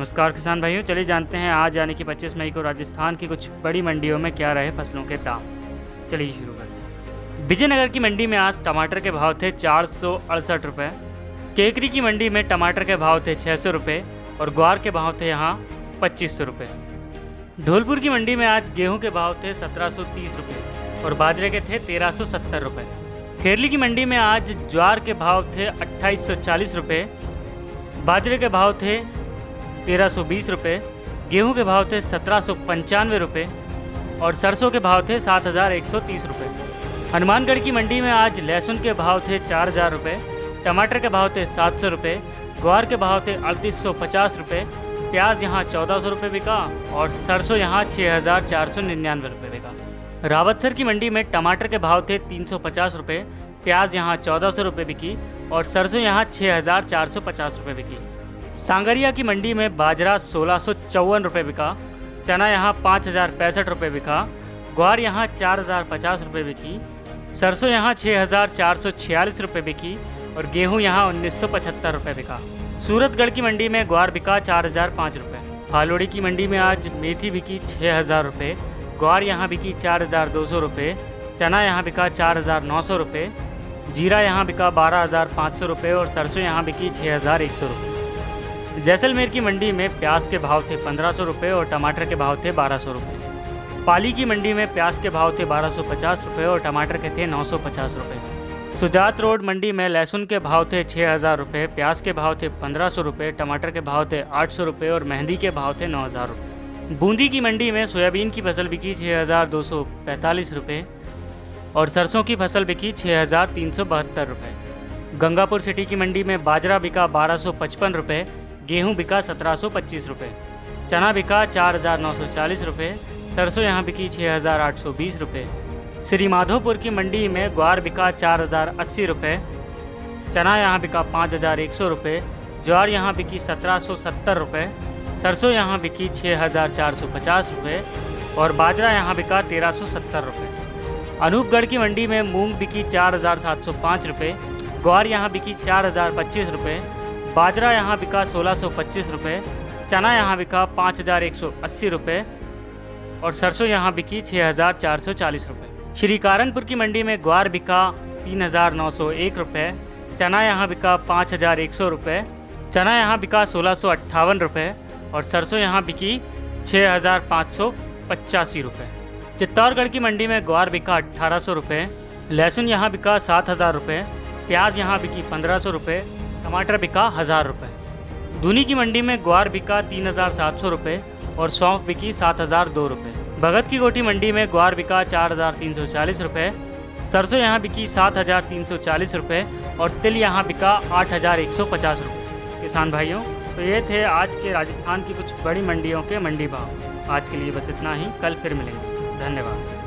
नमस्कार किसान भाइयों, चलिए जानते हैं आज यानी कि 25 मई को राजस्थान की कुछ बड़ी मंडियों में क्या रहे फसलों के दाम। चलिए शुरू करते हैं। विजयनगर की मंडी में आज टमाटर के भाव थे 468 रुपये। केकरी की मंडी में टमाटर के भाव थे 600 रुपये और ग्वार के भाव थे यहाँ 2500 रुपये। धौलपुर की मंडी में आज गेहूँ के भाव थे 1730 रुपये और बाजरे के थे 1370 रुपये। खेरली की मंडी में आज ज्वार के भाव थे 2840 रुपये, बाजरे के भाव थे 1320 रुपये, गेहूँ के भाव थे 1795 रुपये और सरसों के भाव थे 7130 रुपये। हनुमानगढ़ की मंडी में आज लहसुन के भाव थे 4000 रुपये, टमाटर के भाव थे 700 रुपये, ग्वार के भाव थे 3850 रुपये, प्याज यहाँ 1400 रुपये बिका और सरसों यहाँ 6499 रुपये बिका। रावतसर की मंडी में टमाटर के भाव थे 350 रुपये, प्याज यहाँ 1400 रुपये बिकी और सरसों यहाँ 6450 रुपये बिकी। सांगरिया की मंडी में बाजरा 1654 रुपये बिका, चना यहाँ 5065 रुपये बिका, ग्वार यहाँ 4050 रुपये बिकी, सरसों यहाँ 6446 रुपये बिकी और गेहूँ यहाँ 1975 रुपये बिका। सूरतगढ़ की मंडी में ग्वार बिका 4005 रुपये। फालोड़ी की मंडी में आज मेथी बिकी 6000 रुपये, ग्वार यहाँ बिकी 4200 रुपये, चना यहाँ बिका 4900 रुपये, जीरा यहाँ बिका 12500 रुपये और सरसों यहाँ बिकी 6100 रुपये। जैसलमेर की मंडी में प्याज के भाव थे 1500 रुपये और टमाटर के भाव थे 1200 रुपये। पाली की मंडी में प्याज के भाव थे 1250 रुपये और टमाटर के थे 950 रुपये। सुजात रोड मंडी में लहसुन के भाव थे 6000 रुपये, प्याज के भाव थे 1500 रुपये, टमाटर के भाव थे 800 रुपये और मेहंदी के भाव थे 9000 रुपये। बूंदी की मंडी में सोयाबीन की फसल बिकी 6245 रुपये और सरसों की फसल बिकी 6372 रुपये। गंगापुर सिटी की मंडी में बाजरा बिका 1255 रुपये, गेहूँ बिका 1725 रुपये, चना बिका 4940 रुपये, सरसों यहाँ बिकी 6820 रुपये। श्री माधोपुर की मंडी में ग्वार बिका 4080 रुपये, चना यहाँ बिका 5100 रुपये, ज्वार यहाँ बिकी 1770 रुपये, सरसों यहाँ बिकी 6450 रुपये और बाजरा यहाँ बिका 1370 रुपये। अनूपगढ़ की मंडी में मूंग बिकी 4705 रुपये, ग्वार यहाँ बिकी 4025 रुपये, बाजरा यहाँ बिका 1625 रुपये, चना यहाँ बिका 5180 रुपये और सरसों यहाँ बिकी 6440 रुपये। श्री कारणपुर की मंडी में ग्वार बिका 3901 रुपये, चना यहाँ बिका 5100 रुपये, चना यहाँ बिका 1658 रुपये और सरसों यहाँ बिकी 6585 रुपये। चित्तौड़गढ़ की मंडी में ग्वार बिका 1800 रुपये, लहसुन यहाँ बिका 7000 रुपये, प्याज यहाँ बिकी 1500 रुपये, टमाटर बिका 1000 रुपये। दूनी की मंडी में ग्वार बिका 3700 रुपये और सौंफ बिकी 7002 रुपये। भगत की कोठी मंडी में ग्वार बिका 4340 रुपये, सरसों यहाँ बिकी 7340 रुपये और तिल यहाँ बिका 8150 रुपये। किसान भाइयों, तो ये थे आज के राजस्थान की कुछ बड़ी मंडियों के मंडी भाव। आज के लिए बस इतना ही, कल फिर मिलेंगे। धन्यवाद।